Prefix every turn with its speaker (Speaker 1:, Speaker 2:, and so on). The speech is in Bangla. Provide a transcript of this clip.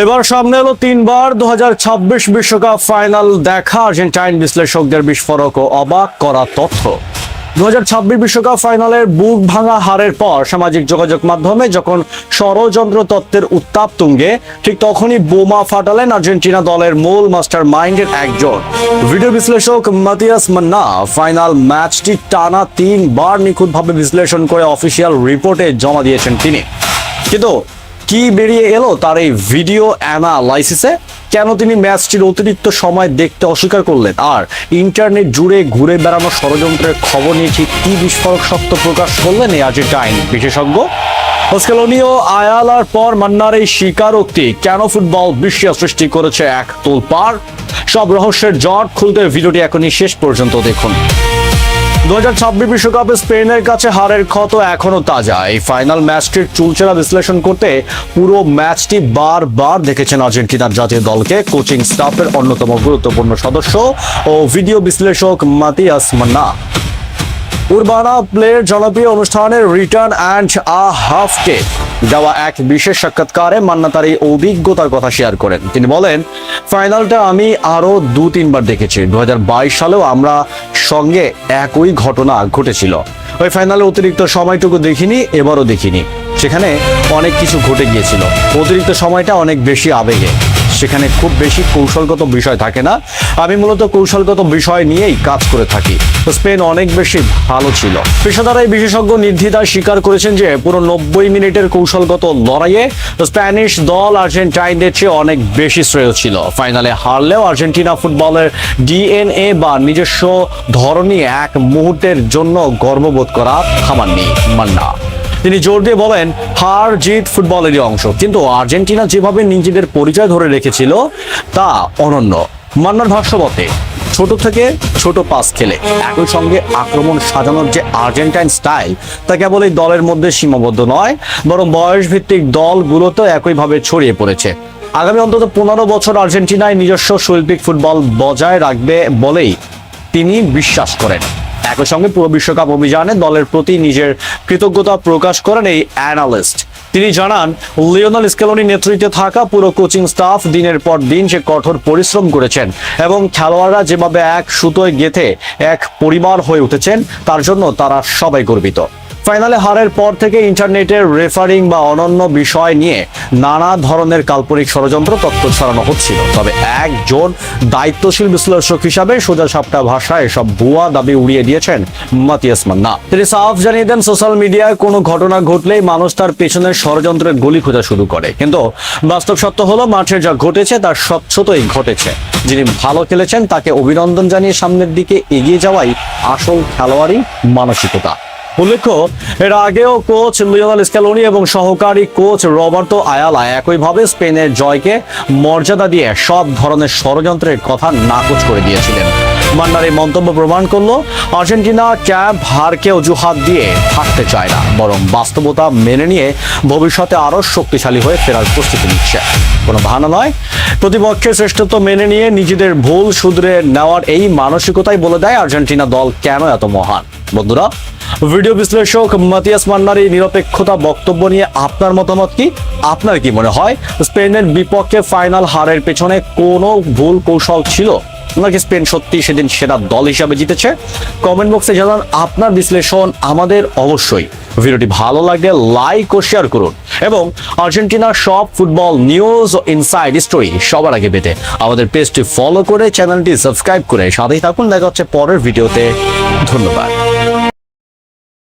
Speaker 1: এবার সামনে এলো তিনবার 2026 বিশ্বকাপ ফাইনাল দেখা আর্জেন্টাইন বিশ্লেষকদের বিস্ফোরক ও অবাক করা তথ্য। 2026 বিশ্বকাপ ফাইনালের বুক ভাঙা হারের পর সামাজিক যোগাযোগ মাধ্যমে যখন ষড়যন্ত্র তত্ত্বের উত্তাপ তুঙ্গে, ঠিক তখনই বোমা ফাটালেন আর্জেন্টিনা দলের মূল মাস্টার মাইন্ডের একজন। ভিডিও বিশ্লেষক মাতিয়াস মান্না ফাইনাল ম্যাচটি টানা 3 বার নিখুঁতভাবে বিশ্লেষণ করে অফিসিয়াল রিপোর্টে জমা দিয়েছেন তিনি। কিন্তু কি বেরিয়ে এলো তার এই ভিডিও অ্যানালাইসিসে? কেন তিনি ম্যাচটির অতিরিক্ত সময় দেখতে অস্বীকার করলেন? আর ইন্টারনেট জুড়ে ঘুরে বেড়ানো ষড়যন্ত্রের খবর নিয়ে ঠিক কি বিস্ফোরক সত্য প্রকাশ করলেন এই আর্জেন্টাইন বিশেষজ্ঞ? স্কেলোনি ও আয়ালার পর মান্নার এই স্বীকারোক্তি কেন ফুটবল বিশ্বে সৃষ্টি করেছে এক তোলপাড়? সব রহস্যের জট খুলতে ভিডিওটি এখনই শেষ পর্যন্ত দেখুন। 2026 বিশ্বকাপে স্পেনের কাছে হারের ক্ষত এখনো তাজা। এই ফাইনাল ম্যাচটির চুলচেরা বিশ্লেষণ করতে পুরো ম্যাচটি বারবার দেখেছেন আর্জেন্টিনার জাতীয় দলকে কোচিং স্টাফের অন্যতম গুরুত্বপূর্ণ সদস্য ও ভিডিও বিশ্লেষক মাতিয়াস মান্না। উরবানা প্লের জনপ্রিয় অনুষ্ঠানের রিটার্ন অ্যান্ড আ হাফকে দেওয়া এক বিশেষ সাক্ষাৎকারে মান্না তার এই অভিজ্ঞতার কথা শেয়ার করেন। তিনি বলেন, ফাইনালটা আমি আরো 2-3 বার দেখেছি। 2022 সালেও আমরা সঙ্গে একই ঘটনা ঘটেছিল। ওই ফাইনালে অতিরিক্ত সময়টুকু দেখিনি, এবারও দেখিনি। সেখানে অনেক কিছু ঘটে গিয়েছিল। অতিরিক্ত সময়টা অনেক বেশি আবেগে, সেখানে খুব বেশি কৌশলগত বিষয় থাকে না। আমি মূলত কৌশলগত বিষয় নিয়েই কাজ করে থাকি। স্পেন অনেক বেশি ভালো ছিল। পেশাদার এই বিশেষজ্ঞ নির্দ্বিধায় স্বীকার করেছেন যে পুরো 90 মিনিটের কৌশলগত লড়াইয়ে স্প্যানিশ দল আর্জেন্টাইনদের চেয়ে অনেক বেশি শ্রেয় ছিল। ফাইনালে হারলেও আর্জেন্টিনা ফুটবলের ডিএনএ বা নিজস্ব ধরনই এক মুহূর্তের জন্য গর্ববোধ করা থামাননি মান্না। তিনি জোর দিয়ে বলেন, হার জিত ফুটবলেরই অংশ, কিন্তু আর্জেন্টিনা যেভাবে নিজেদের পরিচয় ধরে রেখেছিল তা অনন্য। মান্নার ভাষ্যমতে, ছোট থেকে ছোট পাস খেলে একই সঙ্গে আক্রমণ সাজানোর যে আর্জেন্টাইন স্টাইল, তা কেবল এই দলের মধ্যে সীমাবদ্ধ নয়, বরং বয়স ভিত্তিক দলগুলোতেও একইভাবে ছড়িয়ে পড়েছে। আগামী অন্তত 15 বছর আর্জেন্টিনায় নিজস্ব শৈল্পিক ফুটবল বজায় রাখবে বলেই তিনি বিশ্বাস করেন। একই সঙ্গে পুরো বিশ্বকাপ অভিযানে দলের প্রতি নিজের কৃতজ্ঞতা প্রকাশ করেন এই অ্যানালিস্ট। তিনি জানান, লিওনেল স্কেলোনির নেতৃত্বে থাকা পুরো কোচিং স্টাফ দিনের পর দিন সে কঠোর পরিশ্রম করেছেন এবং খেলোয়াড়রা যেভাবে এক সুতোয় গেঁথে এক পরিবার হয়ে উঠেছেন তার জন্য তারা সবাই গর্বিত। ফাইনালে হারের পর থেকে ইন্টারনেটের রেফারিং বা অনন্য বিষয় নিয়ে নানা ধরনের কাল্পনিক ষড়যন্ত্র তত্ত্ব ছড়ানো হচ্ছিল। তবে একজন দায়িত্বশীল বিশ্লেষক হিসাবে সোজা সাপটা ভাষায় সব ভুয়া দাবি উড়িয়ে দিয়েছেন মাতিয়াস মান্না। তিনি সাফ জানিয়ে দেন, সোশ্যাল মিডিয়ায় কোনো ঘটনা ঘটলেই মানুষ তার পেছনের ষড়যন্ত্রের গলি খোঁজা শুরু করে, কিন্তু বাস্তব সত্য হলো মাঠে যা ঘটেছে তার স্বচ্ছতই ঘটেছে। যিনি ভালো খেলেছেন তাকে অভিনন্দন জানিয়ে সামনের দিকে এগিয়ে যাওয়াই আসল খেলোয়াড়ি মানসিকতা। উল্লেখ্য, এর আগেও কোচ লিওনেল স্কেলোনি এবং সহকারী কোচ রবার্তো আয়ালা একইভাবে স্পেনের জয়কে মর্যাদা দিয়ে সব ধরনের ষড়যন্ত্রের কথা নাকচ করে দিয়েছিলেন। মান্নার এই মন্তব্য প্রমাণ করলো আর্জেন্টিনা ক্যাম্প হারকে অজুহাত দিয়ে থাকতে চায় না, বরং বাস্তবতা মেনে নিয়ে ভবিষ্যতে আরো শক্তিশালী হয়ে ফেরার প্রস্তুতি নিচ্ছে। কোনো বাহানা নয়, প্রতিপক্ষের শ্রেষ্ঠত্ব মেনে নিয়ে নিজেদের ভুল শুধরে নেওয়ার এই মানসিকতাই বলে দেয় আর্জেন্টিনা দল কেন এত মহান। বন্ধুরা, ভিডিও বিশ্লেষক মাতিয়াস মান্নার এই নিরপেক্ষতা বক্তব্য নিয়ে আপনার মতামত কি? আপনার কি মনে হয় স্পেনের বিপক্ষে ফাইনাল হারের পেছনে কোনো ভুল কৌশল ছিল, নাকি স্পেন সত্যি সেদিন সেরা দল হিসাবে জিতেছে? কমেন্ট বক্সে জানান আপনার বিশ্লেষণ। আমাদের অবশ্যই ভিডিওটি ভালো লাগলে লাইক ও শেয়ার করুন এবং আর্জেন্টিনার সব ফুটবল নিউজ ও ইনসাইড স্টোরি সবার আগে পেতে আমাদের পেজটি ফলো করে চ্যানেলটি সাবস্ক্রাইব করে সাথেই থাকুন। দেখা হচ্ছে পরের ভিডিওতে। ধন্যবাদ।